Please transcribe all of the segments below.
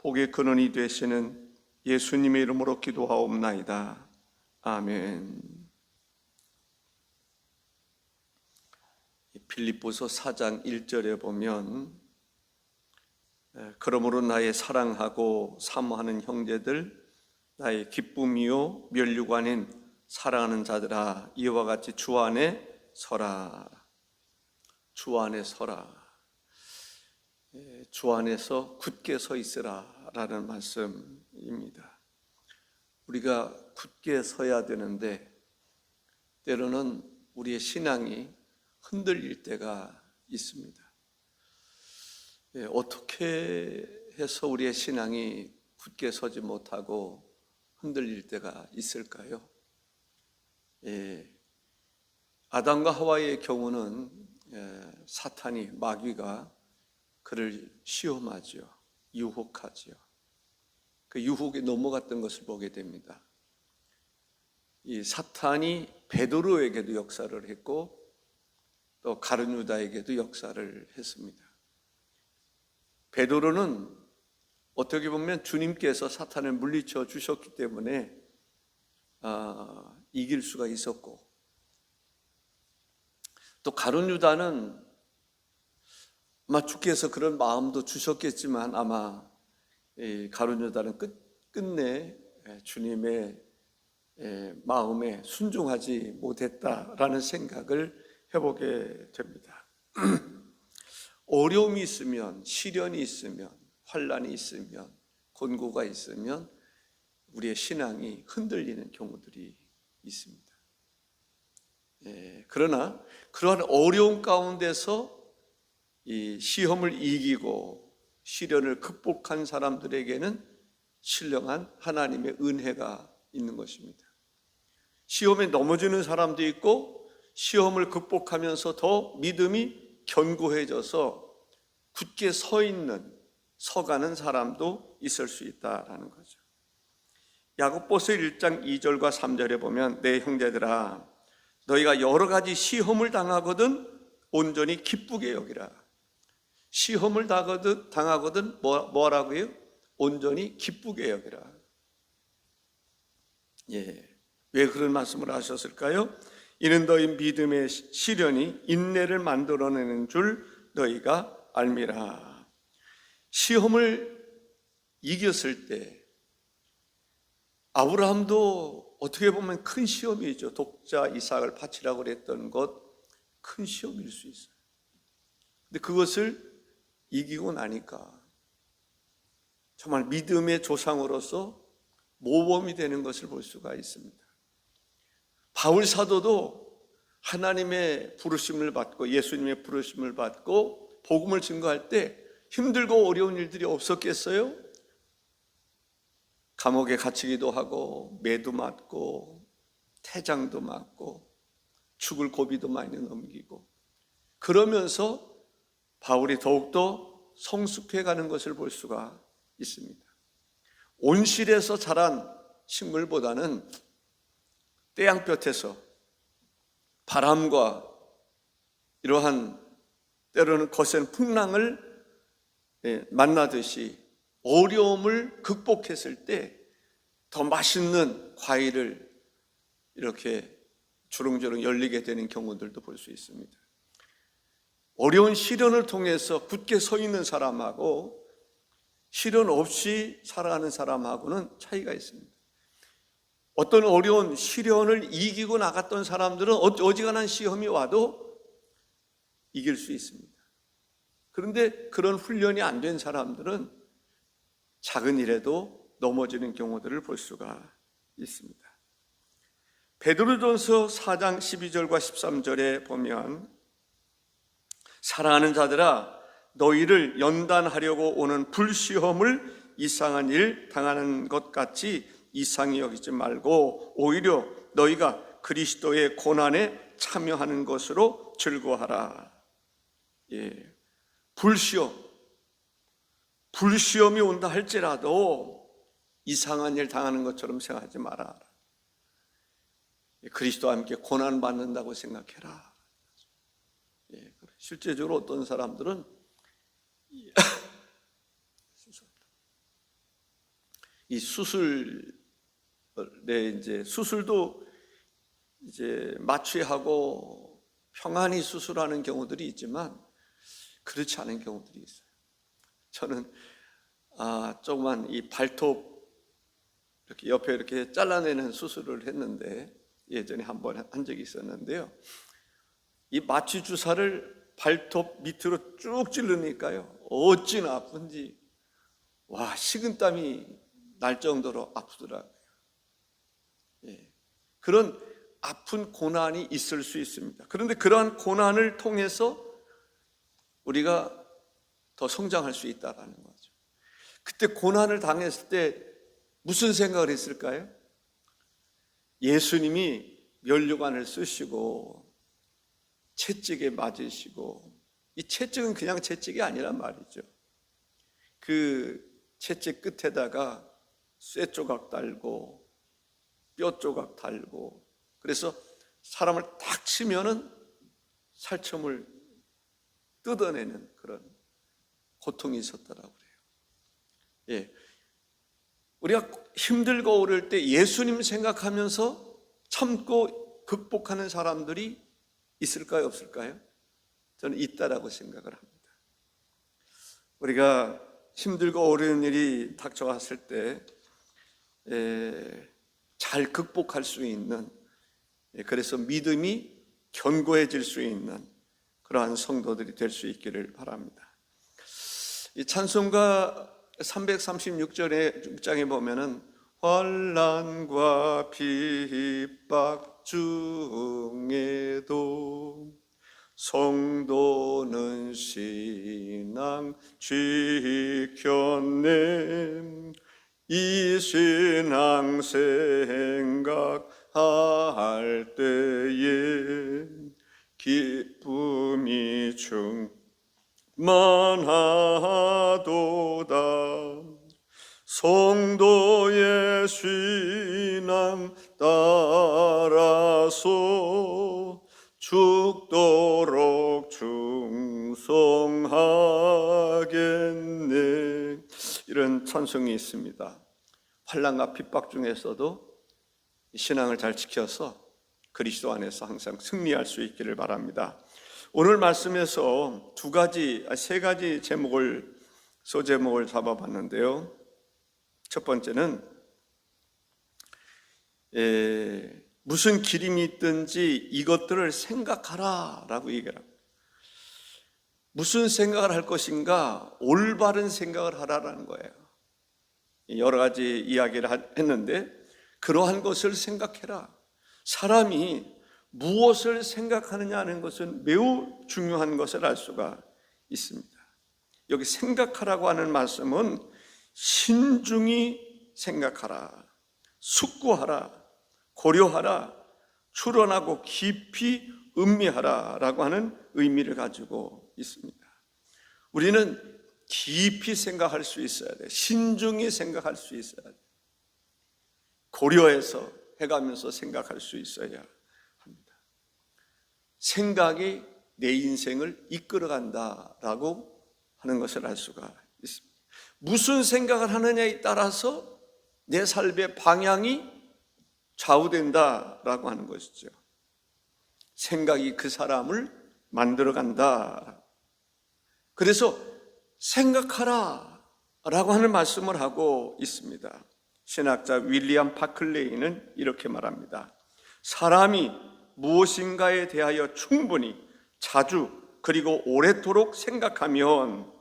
복의 근원이 되시는 예수님의 이름으로 기도하옵나이다. 아멘. 빌립보서 4장 1절에 보면 그러므로 나의 사랑하고 사모하는 형제들, 나의 기쁨이요 면류관인 사랑하는 자들아, 이와 같이 주 안에 서라. 주 안에 서라. 주 안에서 굳게 서 있으라 라는 말씀입니다. 우리가 굳게 서야 되는데 때로는 우리의 신앙이 흔들릴 때가 있습니다. 어떻게 해서 우리의 신앙이 굳게 서지 못하고 흔들릴 때가 있을까요? 아담과 하와의 경우는 사탄이, 마귀가 그를 시험하죠. 유혹하죠. 그 유혹에 넘어갔던 것을 보게 됩니다. 이 사탄이 베드로에게도 역사를 했고 또 가룟 유다에게도 역사를 했습니다. 베드로는 어떻게 보면 주님께서 사탄을 물리쳐 주셨기 때문에 이길 수가 있었고, 또 가룟 유다는 아마 주께서 그런 마음도 주셨겠지만 아마 가룟 유다는 끝내 주님의 마음에 순종하지 못했다라는 생각을 해보게 됩니다. 어려움이 있으면, 시련이 있으면, 환난이 있으면, 곤고가 있으면 우리의 신앙이 흔들리는 경우들이 있습니다. 그러나 그러한 어려움 가운데서 이 시험을 이기고 시련을 극복한 사람들에게는 신령한 하나님의 은혜가 있는 것입니다. 시험에 넘어지는 사람도 있고 시험을 극복하면서 더 믿음이 견고해져서 굳게 서가는 사람도 있을 수 있다라는 거죠. 야고보서 1장 2절과 3절에 보면 내 형제들아, 너희가 여러 가지 시험을 당하거든 온전히 기쁘게 여기라. 시험을 당하거든 뭐라고요? 온전히 기쁘게 여기라. 왜 그런 말씀을 하셨을까요? 이는 너희 믿음의 시련이 인내를 만들어내는 줄 너희가 알미라. 시험을 이겼을 때 아브라함도 어떻게 보면 큰 시험이죠. 독자 이삭을 바치라고 그랬던 것, 큰 시험일 수 있어요. 근데 그것을 이기고 나니까 정말 믿음의 조상으로서 모범이 되는 것을 볼 수가 있습니다. 바울 사도도 하나님의 부르심을 받고 예수님의 부르심을 받고 복음을 증거할 때 힘들고 어려운 일들이 없었겠어요? 감옥에 갇히기도 하고 매도 맞고 태장도 맞고 죽을 고비도 많이 넘기고, 그러면서 바울이 더욱더 성숙해가는 것을 볼 수가 있습니다. 온실에서 자란 식물보다는 태양볕에서 바람과 이러한 때로는 거센 풍랑을 만나듯이 어려움을 극복했을 때 더 맛있는 과일을 이렇게 주렁주렁 열리게 되는 경우들도 볼 수 있습니다. 어려운 시련을 통해서 굳게 서 있는 사람하고 시련 없이 살아가는 사람하고는 차이가 있습니다. 어떤 어려운 시련을 이기고 나갔던 사람들은 어지간한 시험이 와도 이길 수 있습니다. 그런데 그런 훈련이 안 된 사람들은 작은 일에도 넘어지는 경우들을 볼 수가 있습니다. 베드로전서 4장 12절과 13절에 보면 사랑하는 자들아, 너희를 연단하려고 오는 불시험을 이상한 일 당하는 것 같이 이상히 여기지 말고 오히려 너희가 그리스도의 고난에 참여하는 것으로 즐거워하라. 불시험이 온다 할지라도 이상한 일 당하는 것처럼 생각하지 마라. 그리스도와 함께 고난받는다고 생각해라. 실제적으로 어떤 사람들은 이 수술에 수술도 마취하고 평안히 수술하는 경우들이 있지만 그렇지 않은 경우들이 있어요. 저는 조그만 이 발톱 이렇게 옆에 이렇게 잘라내는 수술을 했는데, 예전에 한번 한 적이 있었는데요. 이 마취 주사를 발톱 밑으로 쭉 찌르니까요, 어찌나 아픈지 식은땀이 날 정도로 아프더라고요. 그런 아픈 고난이 있을 수 있습니다. 그런데 그러한 고난을 통해서 우리가 더 성장할 수 있다는 거죠. 그때 고난을 당했을 때 무슨 생각을 했을까요? 예수님이 면류관을 쓰시고 채찍에 맞으시고, 이 채찍은 그냥 채찍이 아니란 말이죠. 그 채찍 끝에다가 쇠 조각 달고 뼈 조각 달고, 그래서 사람을 탁 치면은 살점을 뜯어내는 그런 고통이 있었다라고 그래요. 우리가 힘들고 어려울 때 예수님 생각하면서 참고 극복하는 사람들이 있을까요, 없을까요? 저는 있다라고 생각을 합니다. 우리가 힘들고 어려운 일이 닥쳐왔을 때 잘 극복할 수 있는, 그래서 믿음이 견고해질 수 있는 그러한 성도들이 될 수 있기를 바랍니다. 이 찬송가 336장에 보면은 환난과 핍박 중에도 성도는 신앙 지켰네. 이 신앙 생각할 때에 기쁨이 충만하도다. 성도의 신앙 따라서 죽도록 충성하겠네. 이런 찬송이 있습니다. 환난과 핍박 중에서도 신앙을 잘 지켜서 그리스도 안에서 항상 승리할 수 있기를 바랍니다. 오늘 말씀에서 세 가지 소제목을 잡아봤는데요. 첫 번째는 무슨 기림이 있든지 이것들을 생각하라 라고 얘기를 합니다. 무슨 생각을 할 것인가? 올바른 생각을 하라라는 거예요. 여러 가지 이야기를 했는데, 그러한 것을 생각해라. 사람이 무엇을 생각하느냐 하는 것은 매우 중요한 것을 알 수가 있습니다. 여기 생각하라고 하는 말씀은 신중히 생각하라, 숙고하라, 고려하라, 추론하고 깊이 음미하라 라고 하는 의미를 가지고 있습니다. 우리는 깊이 생각할 수 있어야 돼. 신중히 생각할 수 있어야 돼. 고려해서 해가면서 생각할 수 있어야 합니다. 생각이 내 인생을 이끌어간다라고 하는 것을 알 수가 있습니다. 무슨 생각을 하느냐에 따라서 내 삶의 방향이 좌우된다라고 하는 것이죠. 생각이 그 사람을 만들어간다. 그래서 생각하라 라고 하는 말씀을 하고 있습니다. 신학자 윌리엄 파클레이는 이렇게 말합니다. 사람이 무엇인가에 대하여 충분히, 자주, 그리고 오래도록 생각하면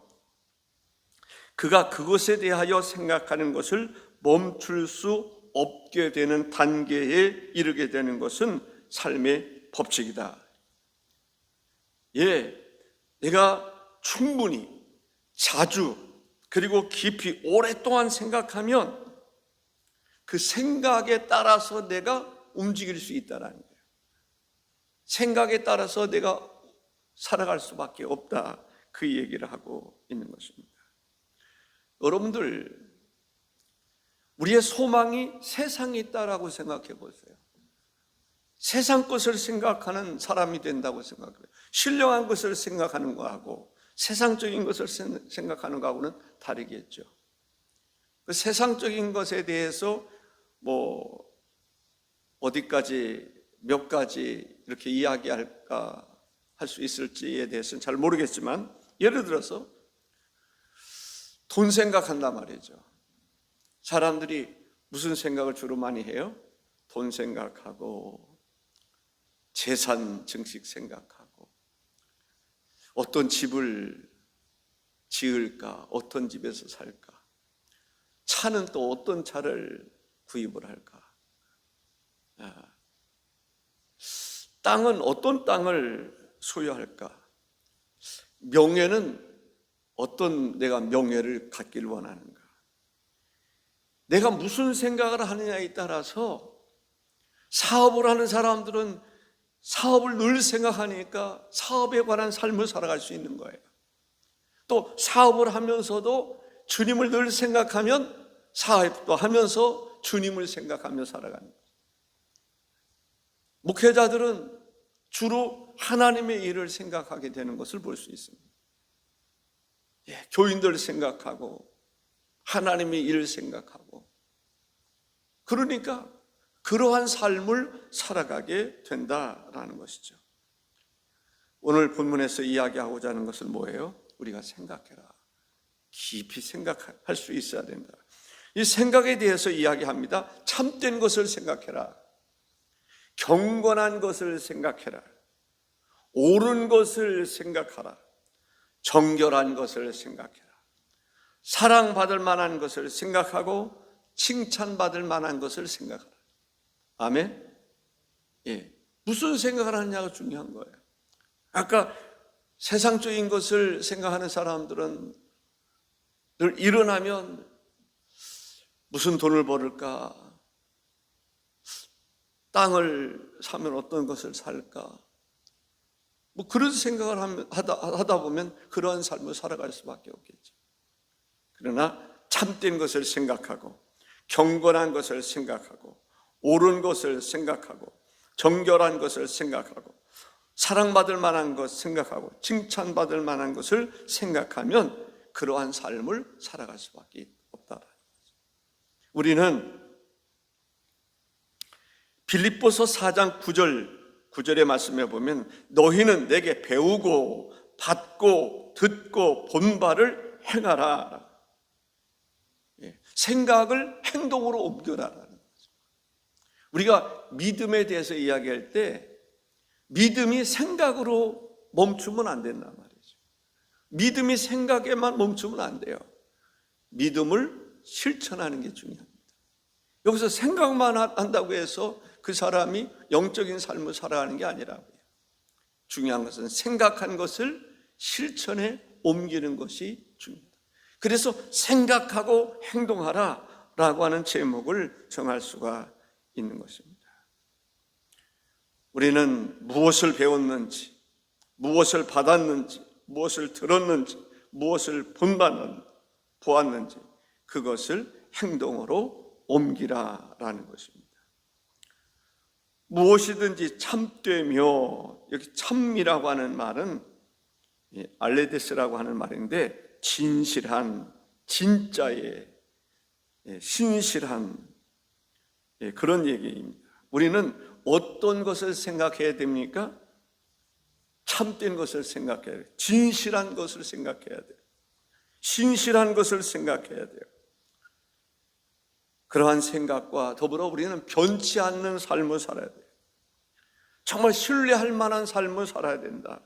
그가 그것에 대하여 생각하는 것을 멈출 수 없게 되는 단계에 이르게 되는 것은 삶의 법칙이다. 내가 충분히, 자주, 그리고 깊이 오랫동안 생각하면 그 생각에 따라서 내가 움직일 수 있다는 거예요. 생각에 따라서 내가 살아갈 수밖에 없다, 그 얘기를 하고 있는 것입니다. 여러분들, 우리의 소망이 세상에 있다라고 생각해 보세요. 세상 것을 생각하는 사람이 된다고 생각해요. 신령한 것을 생각하는 거하고 세상적인 것을 생각하는 거하고는 다르겠죠. 그 세상적인 것에 대해서 뭐 어디까지 몇 가지 이렇게 이야기할까 할 수 있을지에 대해서는 잘 모르겠지만, 예를 들어서 돈 생각한단 말이죠. 사람들이 무슨 생각을 주로 많이 해요? 돈 생각하고 재산 증식 생각하고 어떤 집을 지을까, 어떤 집에서 살까, 차는 또 어떤 차를 구입을 할까, 땅은 어떤 땅을 소유할까, 명예는 어떤 내가 명예를 갖길 원하는가, 내가 무슨 생각을 하느냐에 따라서 사업을 하는 사람들은 사업을 늘 생각하니까 사업에 관한 삶을 살아갈 수 있는 거예요. 또 사업을 하면서도 주님을 늘 생각하면 사업도 하면서 주님을 생각하며 살아가는 거예요. 목회자들은 주로 하나님의 일을 생각하게 되는 것을 볼 수 있습니다. 교인들 생각하고 하나님의 일을 생각하고, 그러니까 그러한 삶을 살아가게 된다라는 것이죠. 오늘 본문에서 이야기하고자 하는 것은 뭐예요? 우리가 생각해라. 깊이 생각할 수 있어야 된다. 이 생각에 대해서 이야기합니다. 참된 것을 생각해라. 경건한 것을 생각해라. 옳은 것을 생각하라. 정결한 것을 생각해라. 사랑받을 만한 것을 생각하고 칭찬받을 만한 것을 생각하라. 아멘? 무슨 생각을 하느냐가 중요한 거예요. 아까 세상적인 것을 생각하는 사람들은 늘 일어나면 무슨 돈을 벌을까? 땅을 사면 어떤 것을 살까? 뭐 그런 생각을 하다 보면 그러한 삶을 살아갈 수밖에 없겠죠. 그러나 참된 것을 생각하고 경건한 것을 생각하고 옳은 것을 생각하고 정결한 것을 생각하고 사랑받을 만한 것 생각하고 칭찬받을 만한 것을 생각하면 그러한 삶을 살아갈 수밖에 없다라는 거죠. 우리는 빌립보서 4장 9절의 말씀에 보면 너희는 내게 배우고 받고 듣고 본 바를 행하라. 생각을 행동으로 옮겨라라는 거죠. 우리가 믿음에 대해서 이야기할 때 믿음이 생각으로 멈추면 안 된단 말이죠. 믿음이 생각에만 멈추면 안 돼요. 믿음을 실천하는 게 중요합니다. 여기서 생각만 한다고 해서 그 사람이 영적인 삶을 살아가는 게 아니라고요. 중요한 것은 생각한 것을 실천에 옮기는 것이 중요합니다. 그래서 생각하고 행동하라 라고 하는 제목을 정할 수가 있는 것입니다. 우리는 무엇을 배웠는지, 무엇을 받았는지, 무엇을 들었는지, 무엇을 보았는지 그것을 행동으로 옮기라라는 것입니다. 무엇이든지 참되며, 여기 참이라고 하는 말은 알레데스라고 하는 말인데 진실한, 진짜의, 신실한 그런 얘기입니다. 우리는 어떤 것을 생각해야 됩니까? 참된 것을 생각해야 돼요. 진실한 것을 생각해야 돼요. 신실한 것을 생각해야 돼요. 그러한 생각과 더불어 우리는 변치 않는 삶을 살아야 돼요. 정말 신뢰할 만한 삶을 살아야 된다.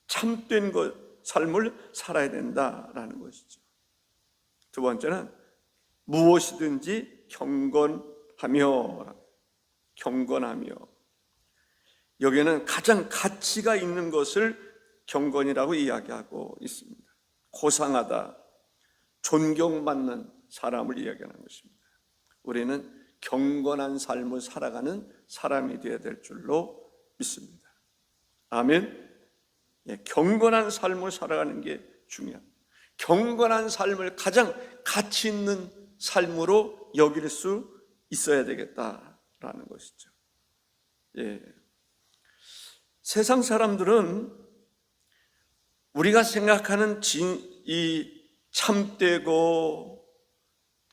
참된 삶을 살아야 된다라는 것이죠. 두 번째는 무엇이든지 경건하며, 여기는 가장 가치가 있는 것을 경건이라고 이야기하고 있습니다. 고상하다, 존경받는 사람을 이야기하는 것입니다. 우리는 경건한 삶을 살아가는 사람이 되어야 될 줄로 믿습니다. 아멘. 경건한 삶을 살아가는 게 중요합니다. 경건한 삶을 가장 가치 있는 삶으로 여길 수 있어야 되겠다라는 것이죠. 세상 사람들은 우리가 생각하는 이 참되고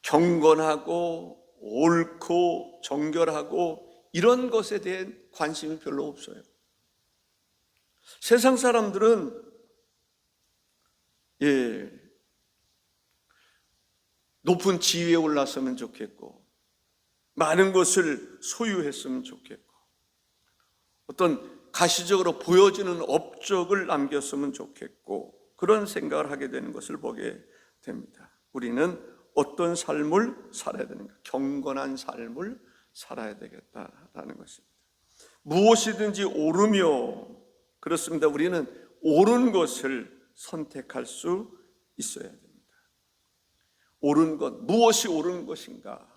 경건하고 옳고 정결하고 이런 것에 대한 관심이 별로 없어요. 세상 사람들은 높은 지위에 올랐으면 좋겠고, 많은 것을 소유했으면 좋겠고, 어떤 가시적으로 보여지는 업적을 남겼으면 좋겠고, 그런 생각을 하게 되는 것을 보게 됩니다. 우리는 어떤 삶을 살아야 되는가? 경건한 삶을 살아야 되겠다라는 것입니다. 무엇이든지 오르며, 그렇습니다. 우리는 옳은 것을 선택할 수 있어야 됩니다. 옳은 것, 무엇이 옳은 것인가?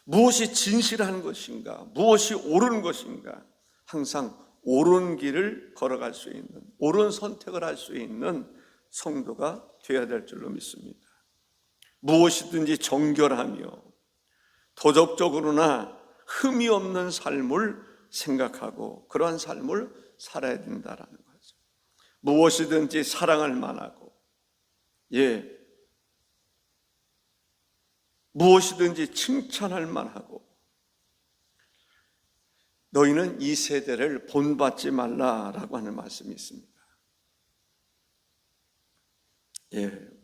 무엇이 진실한 것인가? 무엇이 옳은 것인가? 항상 옳은 길을 걸어갈 수 있는, 옳은 선택을 할 수 있는 성도가 되어야 될 줄로 믿습니다. 무엇이든지 정결하며 도덕적으로나 흠이 없는 삶을 생각하고 그러한 삶을 살아야 된다라는 거죠. 무엇이든지 사랑할 만하고, 무엇이든지 칭찬할 만하고, 너희는 이 세대를 본받지 말라라고 하는 말씀이 있습니다.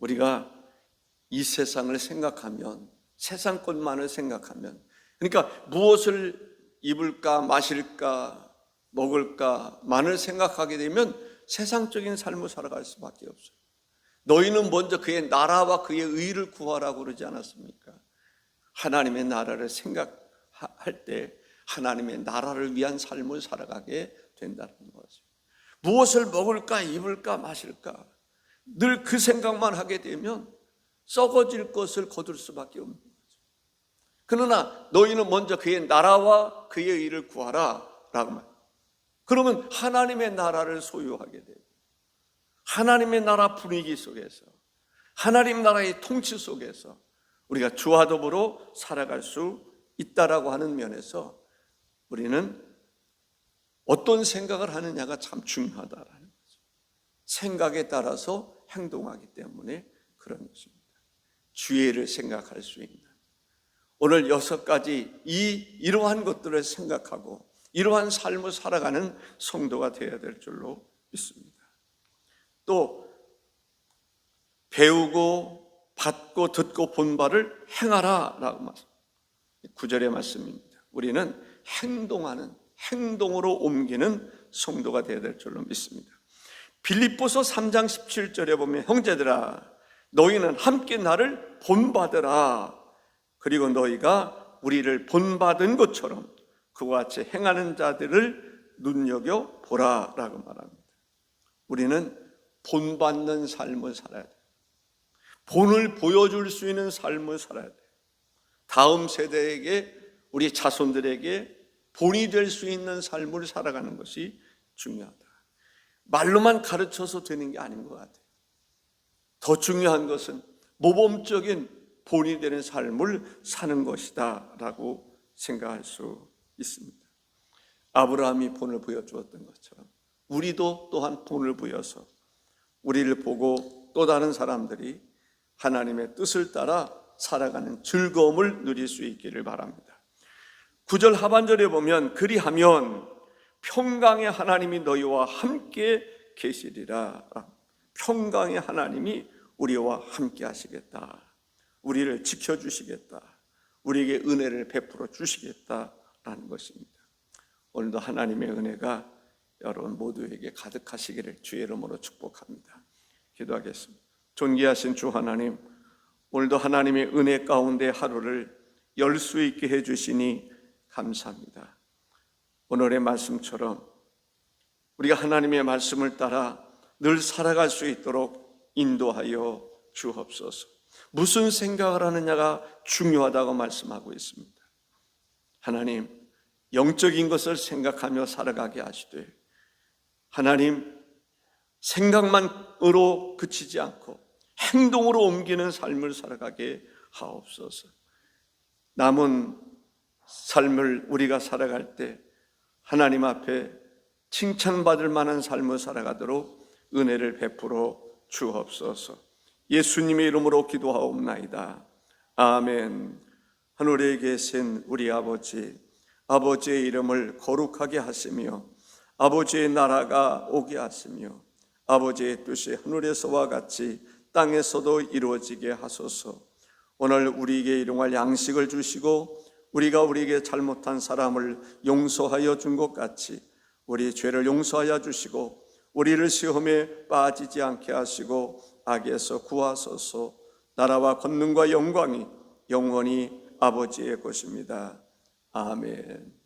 우리가 이 세상을 생각하면, 세상 것만을 생각하면, 그러니까 무엇을 입을까 마실까 먹을까 만을 생각하게 되면 세상적인 삶을 살아갈 수밖에 없어요. 너희는 먼저 그의 나라와 그의 의를 구하라고 그러지 않았습니까? 하나님의 나라를 생각할 때 하나님의 나라를 위한 삶을 살아가게 된다는 거죠. 무엇을 먹을까 입을까 마실까 늘 그 생각만 하게 되면 썩어질 것을 거둘 수밖에 없는 거죠. 그러나 너희는 먼저 그의 나라와 그의 의를 구하라 라고 말합니다. 그러면 하나님의 나라를 소유하게 돼요. 하나님의 나라 분위기 속에서, 하나님 나라의 통치 속에서 우리가 주와 더불어 살아갈 수 있다라고 하는 면에서 우리는 어떤 생각을 하느냐가 참 중요하다라는 거죠. 생각에 따라서 행동하기 때문에 그런 것입니다. 주의를 생각할 수 있는, 오늘 6가지 이러한 것들을 생각하고 이러한 삶을 살아가는 성도가 되어야 될 줄로 믿습니다. 또 배우고 받고 듣고 본 바를 행하라 라고 말씀, 9절의 말씀입니다. 우리는 행동하는, 행동으로 옮기는 성도가 되어야 될 줄로 믿습니다. 빌립보서 3장 17절에 보면 형제들아 너희는 함께 나를 본받으라. 그리고 너희가 우리를 본받은 것처럼 그와 같이 행하는 자들을 눈여겨보라 라고 말합니다. 우리는 본받는 삶을 살아야 돼요. 본을 보여줄 수 있는 삶을 살아야 돼요. 다음 세대에게, 우리 자손들에게 본이 될 수 있는 삶을 살아가는 것이 중요하다. 말로만 가르쳐서 되는 게 아닌 것 같아요. 더 중요한 것은 모범적인 본이 되는 삶을 사는 것이다 라고 생각할 수 있습니다. 아브라함이 본을 보여주었던 것처럼 우리도 또한 본을 보여서 우리를 보고 또 다른 사람들이 하나님의 뜻을 따라 살아가는 즐거움을 누릴 수 있기를 바랍니다. 9절 하반절에 보면 그리하면 평강의 하나님이 너희와 함께 계시리라. 평강의 하나님이 우리와 함께 하시겠다. 우리를 지켜주시겠다. 우리에게 은혜를 베풀어 주시겠다라는 것입니다. 오늘도 하나님의 은혜가 여러분 모두에게 가득하시기를 주의 이름으로 축복합니다. 기도하겠습니다. 존귀하신 주 하나님, 오늘도 하나님의 은혜 가운데 하루를 열 수 있게 해주시니 감사합니다. 오늘의 말씀처럼 우리가 하나님의 말씀을 따라 늘 살아갈 수 있도록 인도하여 주옵소서. 무슨 생각을 하느냐가 중요하다고 말씀하고 있습니다. 하나님, 영적인 것을 생각하며 살아가게 하시되 하나님, 생각만으로 그치지 않고 행동으로 옮기는 삶을 살아가게 하옵소서. 남은 삶을 우리가 살아갈 때 하나님 앞에 칭찬받을 만한 삶을 살아가도록 은혜를 베풀어 주옵소서. 예수님의 이름으로 기도하옵나이다. 아멘. 하늘에 계신 우리 아버지, 아버지의 이름을 거룩하게 하시며 아버지의 나라가 오게 하시며 아버지의 뜻이 하늘에서와 같이 땅에서도 이루어지게 하소서. 오늘 우리에게 일용할 양식을 주시고 우리가 우리에게 잘못한 사람을 용서하여 준 것 같이 우리 죄를 용서하여 주시고 우리를 시험에 빠지지 않게 하시고 악에서 구하소서. 나라와 권능과 영광이 영원히 아버지의 것입니다. 아멘.